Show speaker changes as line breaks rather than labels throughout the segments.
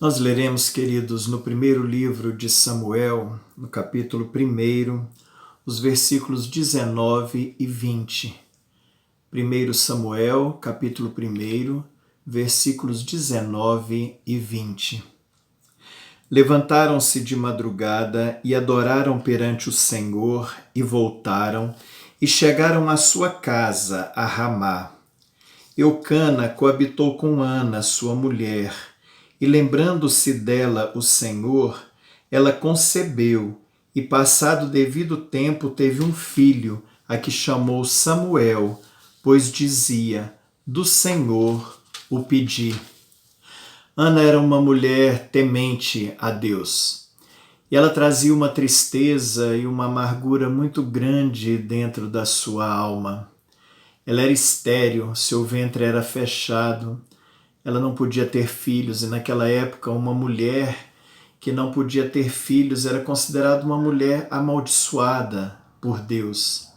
Nós leremos, queridos, no primeiro livro de Samuel, no capítulo 1, os versículos 19 e 20. 1 Samuel, capítulo 1, versículos 19 e 20. Levantaram-se de madrugada e adoraram perante o Senhor e voltaram e chegaram à sua casa, a Ramá. Eucana coabitou com Ana, sua mulher, e lembrando-se dela o Senhor, ela concebeu e, passado o devido tempo, teve um filho, a que chamou Samuel, pois dizia: do Senhor o pedi. Ana era uma mulher temente a Deus. E ela trazia uma tristeza e uma amargura muito grande dentro da sua alma. Ela era estéril, seu ventre era fechado, ela não podia ter filhos, e naquela época uma mulher que não podia ter filhos era considerada uma mulher amaldiçoada por Deus.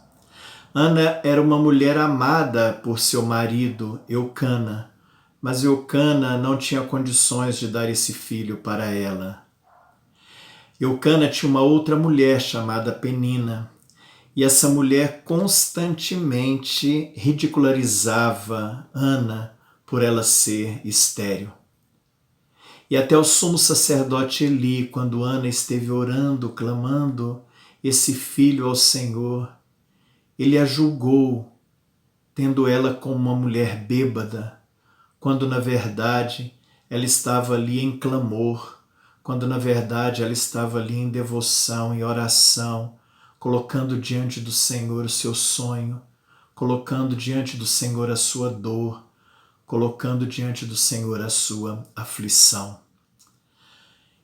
Ana era uma mulher amada por seu marido, Eucana, mas Eucana não tinha condições de dar esse filho para ela. Eucana tinha uma outra mulher chamada Penina, e essa mulher constantemente ridicularizava Ana por ela ser estéril. E até o sumo sacerdote Eli, quando Ana esteve orando, clamando esse filho ao Senhor, ele a julgou, tendo ela como uma mulher bêbada, quando na verdade ela estava ali em clamor, quando na verdade ela estava ali em devoção e oração, colocando diante do Senhor o seu sonho, colocando diante do Senhor a sua dor, colocando diante do Senhor a sua aflição.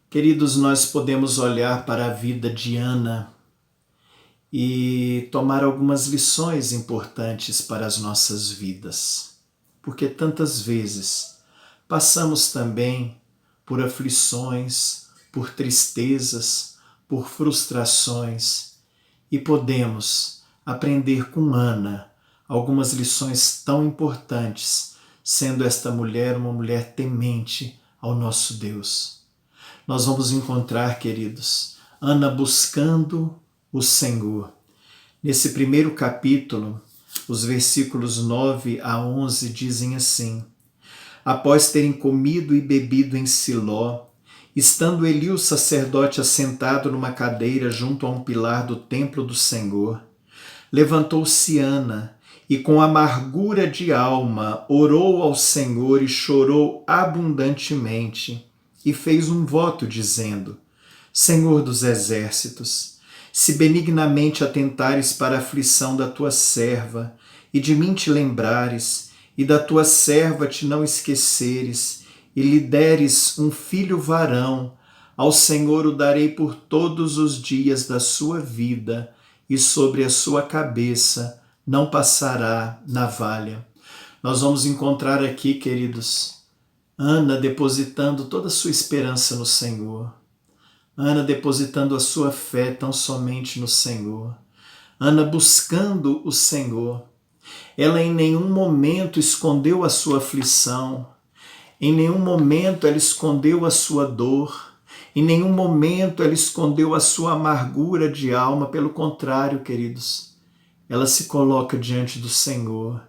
Queridos, nós podemos olhar para a vida de Ana e tomar algumas lições importantes para as nossas vidas, porque tantas vezes passamos também por aflições, por tristezas, por frustrações, e podemos aprender com Ana algumas lições tão importantes, sendo esta mulher uma mulher temente ao nosso Deus. Nós vamos encontrar, queridos, Ana buscando o Senhor. Nesse primeiro capítulo, os versículos 9 a 11 dizem assim: após terem comido e bebido em Siló, estando Eli o sacerdote assentado numa cadeira junto a um pilar do templo do Senhor, levantou-se Ana e com amargura de alma orou ao Senhor e chorou abundantemente e fez um voto dizendo: Senhor dos exércitos, se benignamente atentares para a aflição da tua serva e de mim te lembrares e da tua serva te não esqueceres e lhe deres um filho varão, ao Senhor o darei por todos os dias da sua vida, e sobre a sua cabeça não passará navalha. Nós vamos encontrar aqui, queridos, Ana depositando toda a sua esperança no Senhor. Ana depositando a sua fé tão somente no Senhor. Ana buscando o Senhor. Ela em nenhum momento escondeu a sua aflição. Em nenhum momento ela escondeu a sua dor. Em nenhum momento ela escondeu a sua amargura de alma. Pelo contrário, queridos, ela se coloca diante do Senhor.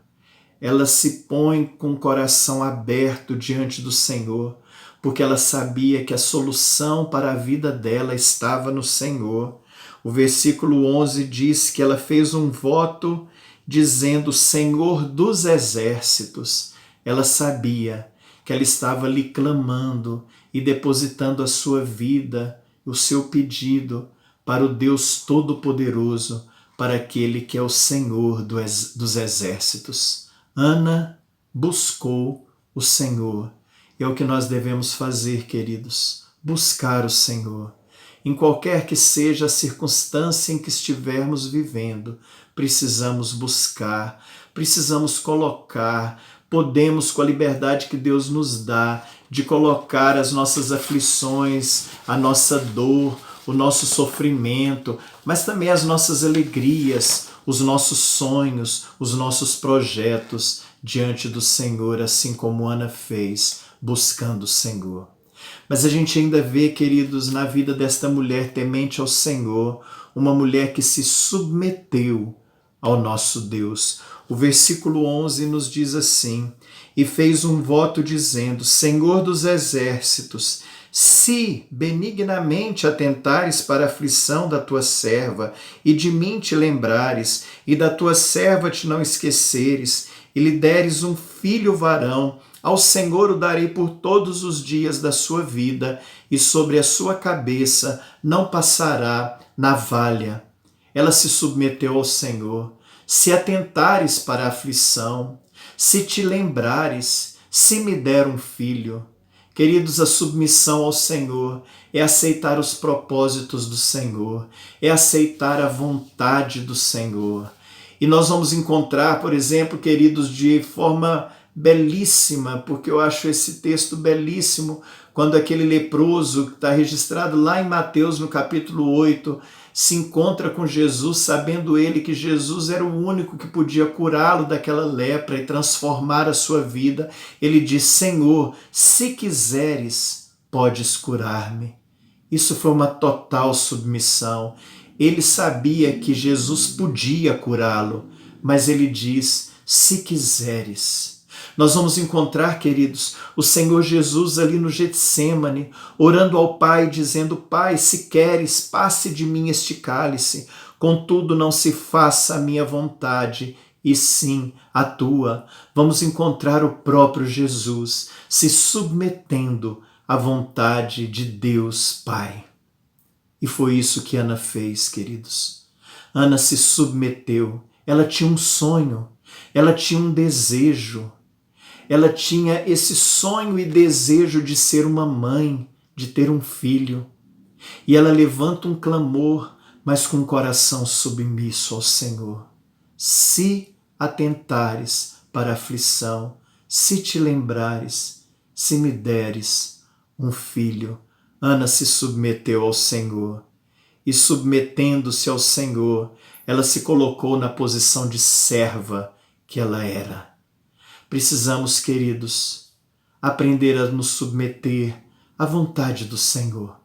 Ela se põe com o coração aberto diante do Senhor, porque ela sabia que a solução para a vida dela estava no Senhor. O versículo 11 diz que ela fez um voto dizendo: Senhor dos exércitos. Ela sabia que ela estava ali clamando e depositando a sua vida, o seu pedido para o Deus Todo-Poderoso, para aquele que é o Senhor dos exércitos. Ana buscou o Senhor. É o que nós devemos fazer, queridos, buscar o Senhor. Em qualquer que seja a circunstância em que estivermos vivendo, precisamos buscar, precisamos colocar, podemos, com a liberdade que Deus nos dá, de colocar as nossas aflições, a nossa dor, o nosso sofrimento, mas também as nossas alegrias, os nossos sonhos, os nossos projetos diante do Senhor, assim como Ana fez, buscando o Senhor. Mas a gente ainda vê, queridos, na vida desta mulher temente ao Senhor, uma mulher que se submeteu ao nosso Deus. O versículo 11 nos diz assim: e fez um voto dizendo: Senhor dos exércitos, se benignamente atentares para a aflição da tua serva, e de mim te lembrares, e da tua serva te não esqueceres, e lhe deres um filho varão, ao Senhor o darei por todos os dias da sua vida, e sobre a sua cabeça não passará navalha. Ela se submeteu ao Senhor. Se atentares para a aflição, se te lembrares, se me der um filho. Queridos, a submissão ao Senhor é aceitar os propósitos do Senhor, é aceitar a vontade do Senhor. E nós vamos encontrar, por exemplo, queridos, de forma belíssima, porque eu acho esse texto belíssimo, quando aquele leproso, que está registrado lá em Mateus, no capítulo 8, se encontra com Jesus, sabendo ele que Jesus era o único que podia curá-lo daquela lepra e transformar a sua vida. Ele diz: Senhor, se quiseres, podes curar-me. Isso foi uma total submissão. Ele sabia que Jesus podia curá-lo, mas ele diz: se quiseres. Nós vamos encontrar, queridos, o Senhor Jesus ali no Getsêmani, orando ao Pai, dizendo: Pai, se queres, passe de mim este cálice, contudo não se faça a minha vontade, e sim a tua. Vamos encontrar o próprio Jesus se submetendo à vontade de Deus Pai. E foi isso que Ana fez, queridos. Ana se submeteu, ela tinha um sonho, ela tinha um desejo, ela tinha esse sonho e desejo de ser uma mãe, de ter um filho. E ela levanta um clamor, mas com o coração submisso ao Senhor. Se atentares para a aflição, se te lembrares, se me deres um filho. Ana se submeteu ao Senhor. E submetendo-se ao Senhor, ela se colocou na posição de serva que ela era. Precisamos, queridos, aprender a nos submeter à vontade do Senhor.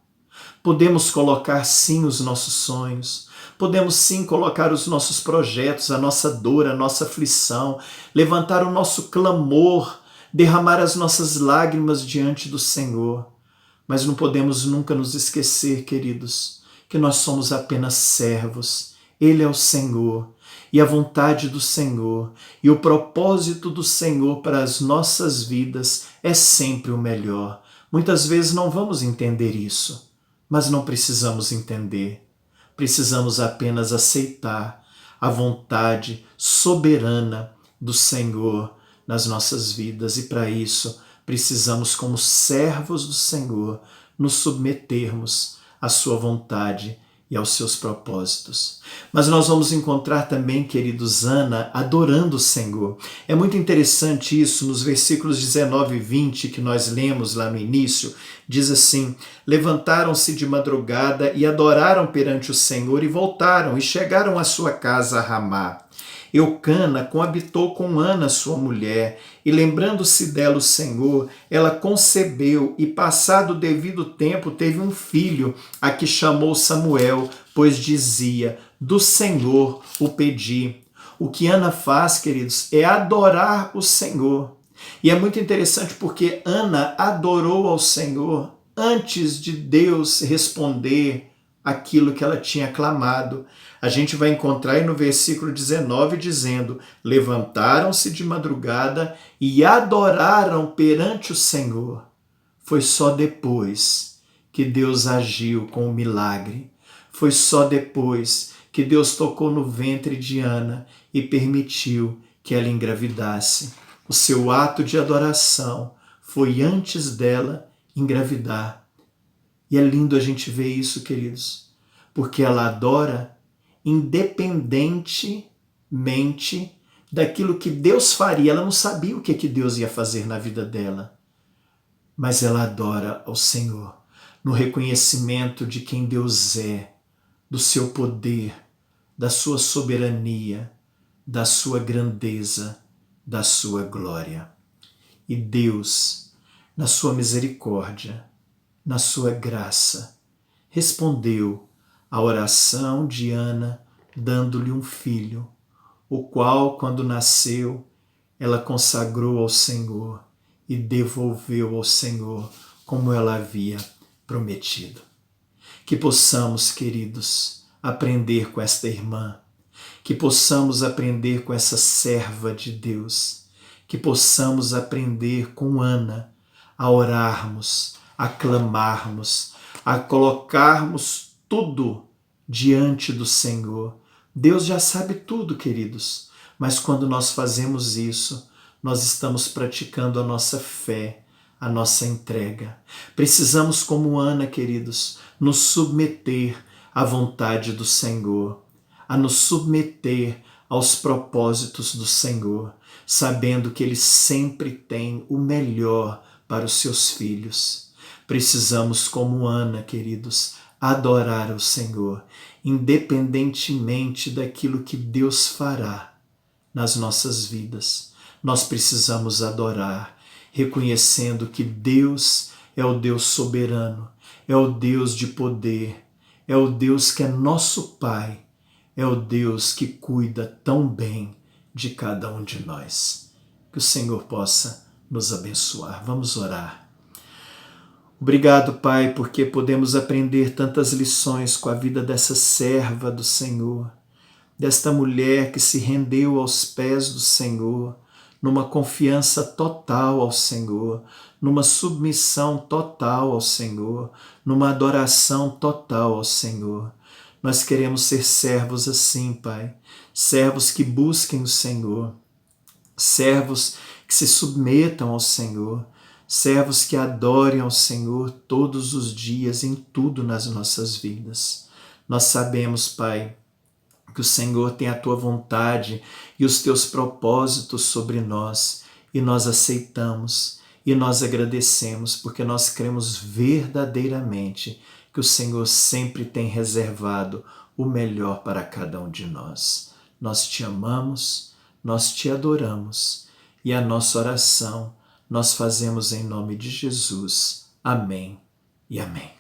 Podemos colocar sim os nossos sonhos, podemos sim colocar os nossos projetos, a nossa dor, a nossa aflição, levantar o nosso clamor, derramar as nossas lágrimas diante do Senhor. Mas não podemos nunca nos esquecer, queridos, que nós somos apenas servos. Ele é o Senhor. E a vontade do Senhor e o propósito do Senhor para as nossas vidas é sempre o melhor. Muitas vezes não vamos entender isso, mas não precisamos entender. Precisamos apenas aceitar a vontade soberana do Senhor nas nossas vidas. E para isso, precisamos, como servos do Senhor, nos submetermos à sua vontade e aos seus propósitos. Mas nós vamos encontrar também, queridos, Ana adorando o Senhor. É muito interessante isso nos versículos 19 e 20 que nós lemos lá no início. Diz assim: levantaram-se de madrugada e adoraram perante o Senhor e voltaram e chegaram à sua casa a Ramá. Eucana coabitou com Ana, sua mulher, e lembrando-se dela o Senhor, ela concebeu e, passado o devido tempo, teve um filho, a que chamou Samuel, pois dizia: do Senhor o pedi. O que Ana faz, queridos, é adorar o Senhor. E é muito interessante porque Ana adorou ao Senhor antes de Deus responder aquilo que ela tinha clamado. A gente vai encontrar aí no versículo 19 dizendo: levantaram-se de madrugada e adoraram perante o Senhor. Foi só depois que Deus agiu com o milagre. Foi só depois que Deus tocou no ventre de Ana e permitiu que ela engravidasse. O seu ato de adoração foi antes dela engravidar. E é lindo a gente ver isso, queridos, porque ela adora independentemente daquilo que Deus faria. Ela não sabia o que Deus ia fazer na vida dela, mas ela adora ao Senhor no reconhecimento de quem Deus é, do seu poder, da sua soberania, da sua grandeza, da sua glória. E Deus, na sua misericórdia, na sua graça, respondeu à oração de Ana, dando-lhe um filho, o qual, quando nasceu, ela consagrou ao Senhor e devolveu ao Senhor como ela havia prometido. Que possamos, queridos, aprender com esta irmã, que possamos aprender com essa serva de Deus, que possamos aprender com Ana a orarmos, a clamarmos, a colocarmos tudo diante do Senhor. Deus já sabe tudo, queridos, mas quando nós fazemos isso, nós estamos praticando a nossa fé, a nossa entrega. Precisamos, como Ana, queridos, nos submeter à vontade do Senhor, a nos submeter aos propósitos do Senhor, sabendo que Ele sempre tem o melhor para os seus filhos. Precisamos, como Ana, queridos, adorar o Senhor, independentemente daquilo que Deus fará nas nossas vidas. Nós precisamos adorar, reconhecendo que Deus é o Deus soberano, é o Deus de poder, é o Deus que é nosso Pai, é o Deus que cuida tão bem de cada um de nós. Que o Senhor possa nos abençoar. Vamos orar. Obrigado, Pai, porque podemos aprender tantas lições com a vida dessa serva do Senhor, desta mulher que se rendeu aos pés do Senhor, numa confiança total ao Senhor, numa submissão total ao Senhor, numa adoração total ao Senhor. Nós queremos ser servos assim, Pai, servos que busquem o Senhor, servos que se submetam ao Senhor, servos que adorem ao Senhor todos os dias, em tudo nas nossas vidas. Nós sabemos, Pai, que o Senhor tem a Tua vontade e os Teus propósitos sobre nós, e nós aceitamos e nós agradecemos, porque nós cremos verdadeiramente que o Senhor sempre tem reservado o melhor para cada um de nós. Nós Te amamos, nós Te adoramos, e a nossa oração nós fazemos em nome de Jesus. Amém e amém.